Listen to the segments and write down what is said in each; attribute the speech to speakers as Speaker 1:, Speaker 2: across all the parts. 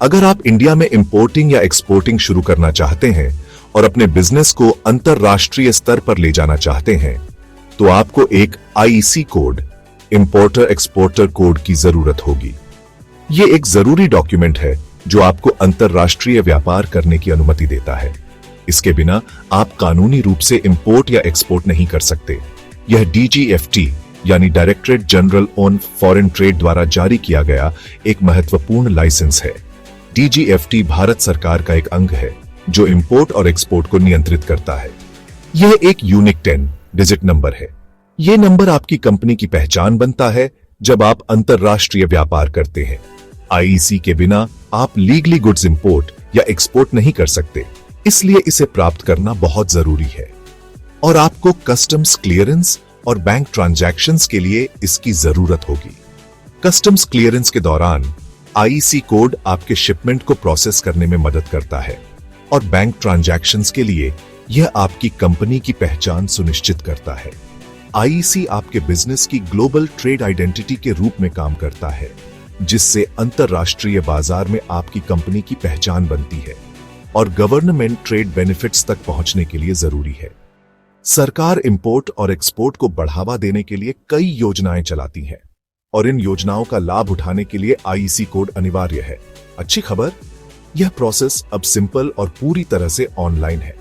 Speaker 1: अगर आप इंडिया में इंपोर्टिंग या एक्सपोर्टिंग शुरू करना चाहते हैं और अपने बिजनेस को अंतरराष्ट्रीय स्तर पर ले जाना चाहते हैं, तो आपको एक IEC code, importer exporter code की जरूरत होगी। ये एक जरूरी डॉक्यूमेंट है जो आपको अंतरराष्ट्रीय व्यापार करने की अनुमति देता है। इसके बिना आप कानूनी रूप से इंपोर्ट या एक्सपोर्ट नहीं कर सकते। यह डीजीएफटी यानी directorate general on foreign trade द्वारा जारी किया गया एक महत्वपूर्ण लाइसेंस है। डीजीएफटी भारत सरकार का एक अंग है जो इंपोर्ट और एक्सपोर्ट को नियंत्रित करता है। यह एक यूनिक 10 डिजिट नंबर है। यह नंबर आपकी कंपनी की पहचान बनता है जब आप अंतरराष्ट्रीय व्यापार करते हैं। आईईसी के बिना आप लीगली गुड्स इंपोर्ट या एक्सपोर्ट नहीं कर सकते, इसलिए इसे प्राप्त करना बहुत जरूरी है। और आपको कस्टम्स क्लियरेंस और बैंक ट्रांजैक्शंस के लिए इसकी जरूरत होगी। कस्टम्स क्लियरेंस के दौरान आईईसी कोड आपके शिपमेंट को प्रोसेस करने में मदद करता है और बैंक ट्रांजैक्शंस के लिए यह आपकी कंपनी की पहचान सुनिश्चित करता है। आईईसी आपके बिजनेस की ग्लोबल ट्रेड आइडेंटिटी के रूप में काम करता है, जिससे अंतरराष्ट्रीय बाजार में आपकी कंपनी की पहचान बनती है और गवर्नमेंट ट्रेड बेनिफिट्स तक पहुंचने के लिए जरूरी है। सरकार इंपोर्ट और एक्सपोर्ट को बढ़ावा देने के लिए कई योजनाएं चलाती है और इन योजनाओं का लाभ उठाने के लिए आईईसी कोड अनिवार्य है। अच्छी खबर, यह प्रोसेस अब सिंपल और पूरी तरह से ऑनलाइन है।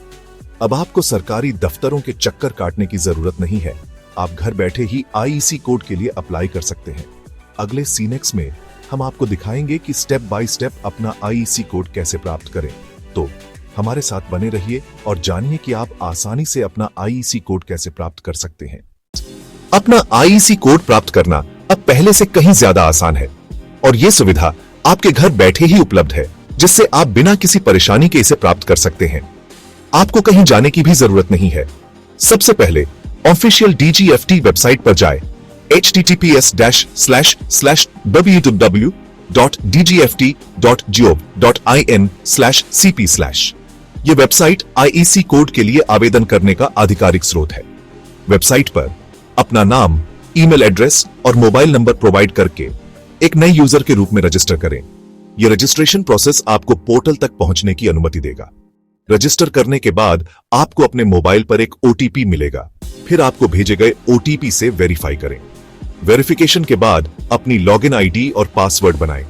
Speaker 1: अब आपको सरकारी दफ्तरों के चक्कर काटने की जरूरत नहीं है। आप घर बैठे ही आईईसी कोड के लिए अप्लाई कर सकते हैं। अगले सीनेक्स में हम आपको दिखाएंगे कि स्टेप बाय स्टेप अपना आईईसी कोड कैसे प्राप्त करें। तो हमारे साथ बने रहिए और जानिए कि आप आसानी से अपना आईईसी कोड कैसे प्राप्त कर सकते हैं। अपना आईईसी कोड प्राप्त करना अब पहले से कहीं ज्यादा आसान है और यह सुविधा आपके घर बैठे ही उपलब्ध है, जिससे आप बिना किसी परेशानी के इसे प्राप्त कर सकते हैं। आपको कहीं जाने की भी जरूरत नहीं है। सबसे पहले ऑफिशियल डीजीएफटी वेबसाइट पर जाएं, https://www.dgft.gov.in/cp/। यह वेबसाइट आईईसी कोड के लिए आवेदन करने का आधिकारिक स्रोत है। वेबसाइट पर अपना नाम, ईमेल एड्रेस और मोबाइल नंबर प्रोवाइड करके एक नए यूजर के रूप में रजिस्टर करें। यह रजिस्ट्रेशन प्रोसेस आपको पोर्टल तक पहुंचने की अनुमति देगा। रजिस्टर करने के बाद आपको अपने मोबाइल पर एक ओटीपी मिलेगा। फिर आपको भेजे गए ओटीपी से वेरीफाई करें। वेरिफिकेशन के बाद अपनी लॉगिन आईडी और पासवर्ड बनाएं।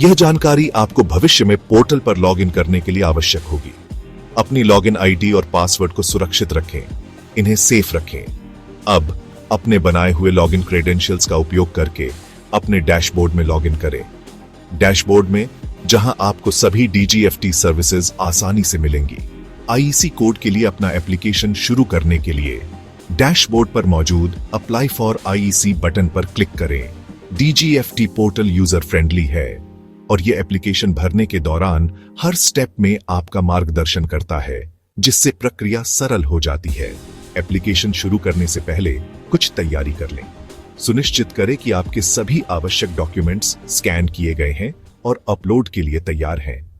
Speaker 1: यह जानकारी आपको भविष्य में पोर्टल पर लॉगिन करने के लिए आवश्यक होगी। अपनी लॉगिन आईडी और पासवर्ड को सुरक्षित रखें, इन्हें सेफ रखें। अब अपने बनाए हुए लॉगिन क्रेडेंशियल्स का उपयोग करके अपने डैशबोर्ड में लॉगिन करें। डैशबोर्ड में जहां आपको सभी डीजीएफटी सर्विसेज आसानी से मिलेंगी। आईईसी कोड के लिए अपना एप्लीकेशन शुरू करने के लिए डैशबोर्ड पर मौजूद अप्लाई फॉर आईईसी बटन पर क्लिक करें। डीजीएफटी पोर्टल यूजर फ्रेंडली है और यह एप्लीकेशन भरने के दौरान हर स्टेप में आपका मार्गदर्शन करता है, जिससे प्रक्रिया सरल हो जाती है। एप्लीकेशन शुरू करने से पहले कुछ तैयारी कर लें। सुनिश्चित करें कि आपके सभी आवश्यक डॉक्यूमेंट्स स्कैन किए गए हैं और अपलोड के लिए तैयार हैं।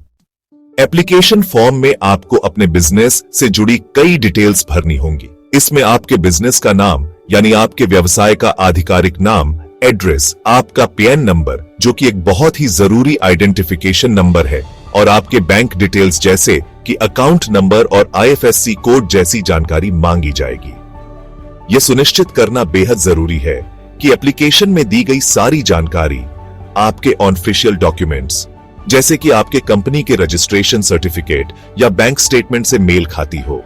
Speaker 1: एप्लीकेशन फॉर्म में आपको अपने बिजनेस से जुड़ी कई डिटेल्स भरनी होंगी। इसमें आपके बिजनेस का नाम यानी आपके व्यवसाय का आधिकारिक नाम, एड्रेस, आपका पैन नंबर जो कि एक बहुत ही जरूरी आइडेंटिफिकेशन नंबर है, और आपके बैंक डिटेल्स जैसे कि अकाउंट नंबर और आईएफएससी कोड जैसी जानकारी मांगी जाएगी। यह सुनिश्चित करना बेहद जरूरी है कि एप्लीकेशन में दी गई सारी जानकारी आपके ऑफिशियल डॉक्यूमेंट्स जैसे कि आपके कंपनी के रजिस्ट्रेशन सर्टिफिकेट या बैंक स्टेटमेंट से मेल खाती हो।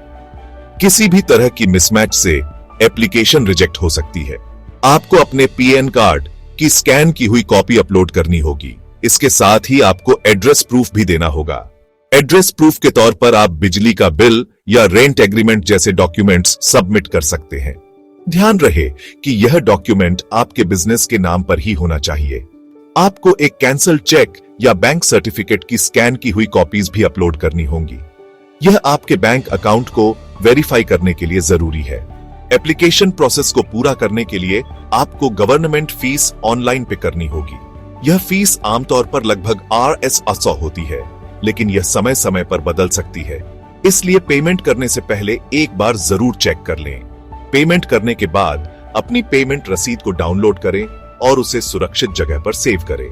Speaker 1: किसी भी तरह की मिसमैच से एप्लीकेशन रिजेक्ट हो सकती है। आपको अपने पीएन कार्ड की स्कैन की हुई कॉपी अपलोड करनी होगी। इसके साथ ही आपको एड्रेस प्रूफ भी देना होगा। एड्रेस प्रूफ के तौर पर आप बिजली का बिल या रेंट एग्रीमेंट जैसे डॉक्यूमेंट्स सबमिट कर सकते हैं। ध्यान रहे कि यह डॉक्यूमेंट आपके बिजनेस के नाम पर ही होना चाहिए। आपको एक कैंसल चेक या बैंक सर्टिफिकेट की स्कैन की हुई कॉपीज भी अपलोड करनी होंगी। यह आपके बैंक अकाउंट को वेरीफाई करने के लिए जरूरी है। एप्लीकेशन प्रोसेस को पूरा करने के लिए आपको गवर्नमेंट फीस ऑनलाइन पे करनी होगी। यह फीस आमतौर पर लगभग Rs800 होती है, लेकिन यह समय समय पर बदल सकती है। इसलिए पेमेंट करने से पहले एक बार जरूर चेक कर लें। पेमेंट करने के बाद अपनी पेमेंट रसीद को डाउनलोड करें और उसे सुरक्षित जगह पर सेव करें।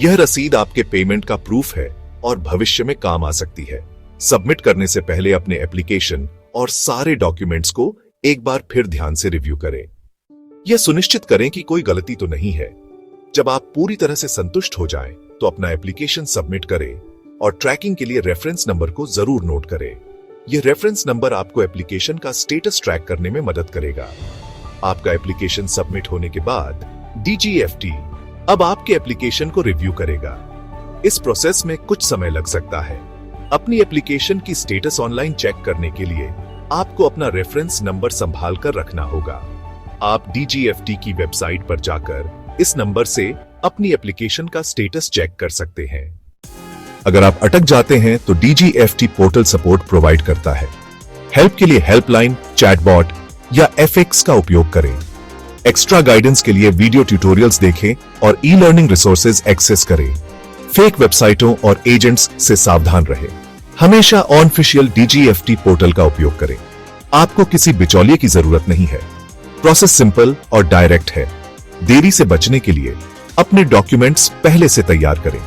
Speaker 1: यह रसीद आपके पेमेंट का प्रूफ है और भविष्य में काम आ सकती है। सबमिट करने से पहले अपने एप्लीकेशन और सारे डॉक्यूमेंट्स को एक बार फिर ध्यान से रिव्यू करें। यह सुनिश्चित करें कि कोई गलती तो नहीं है। जब आप पूरी तरह से संतुष्ट हो जाएं, तो अपना एप्लीकेशन सबमिट करें और ट्रैकिंग के लिए रेफरेंस नंबर को जरूर नोट करें। यह रेफरेंस नंबर आपको एप्लीकेशन का स्टेटस ट्रैक करने में मदद करेगा। आपका एप्लीकेशन सबमिट होने के बाद DGFT अब आपके एप्लीकेशन को रिव्यू करेगा। इस प्रोसेस में कुछ समय लग सकता है। अपनी एप्लीकेशन की स्टेटस ऑनलाइन चेक करने के लिए आपको अपना रेफरेंस नंबर संभाल कर रखना होगा। आप DGFT की वेबसाइट पर जाकर इस नंबर से अपनी एप्लीकेशन का स्टेटस चेक कर सकते हैं। अगर आप अटक जाते हैं तो DGFT पोर्टल सपोर्ट प्रोवाइड करता है। हेल्प के लिए हेल्पलाइन, चैटबॉट या FX का उपयोग करें। एक्स्ट्रा गाइडेंस के लिए वीडियो ट्यूटोरियल्स देखें और ई-लर्निंग रिसोर्सेज एक्सेस करें। फेक वेबसाइटों और एजेंट्स से सावधान रहें। हमेशा ऑफिशियल DGFT पोर्टल का उपयोग करें। आपको किसी बिचौलिए की जरूरत नहीं है। प्रोसेस सिंपल और डायरेक्ट है। देरी से बचने के लिए अपने डॉक्यूमेंट्स पहले से तैयार करें।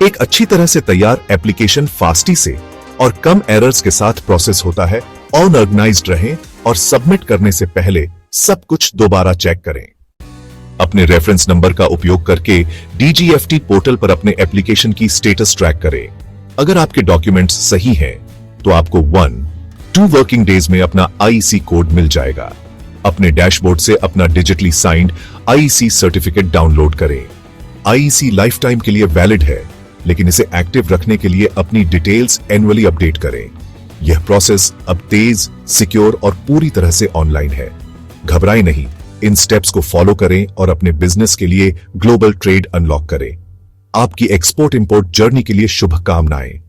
Speaker 1: एक अच्छी तरह से तैयार एप्लीकेशन फास्टी से और कम एरर्स के साथ प्रोसेस होता है। ऑर्गेनाइज्ड रहें और सबमिट करने से पहले सब कुछ दोबारा चेक करें। अपने रेफरेंस नंबर का उपयोग करके DGFT पोर्टल पर अपने एप्लीकेशन की स्टेटस ट्रैक करें। अगर आपके डॉक्यूमेंट्स सही हैं, तो आपको 1-2 वर्किंग डेज में अपना IEC कोड मिल जाएगा। अपने डैशबोर्ड से अपना digitally signed IEC certificate download करें। IEC लाइफ टाइम के लिए वैलिड है, लेकिन इसे एक्टिव रखने के लिए अपनी डिटेल्स एनुअली अपडेट करें। यह प्रोसेस अब तेज, सिक्योर और पूरी तरह से ऑनलाइन है। घबराएं नहीं, इन स्टेप्स को फॉलो करें और अपने बिजनेस के लिए ग्लोबल ट्रेड अनलॉक करें। आपकी एक्सपोर्ट इंपोर्ट जर्नी के लिए शुभकामनाएं।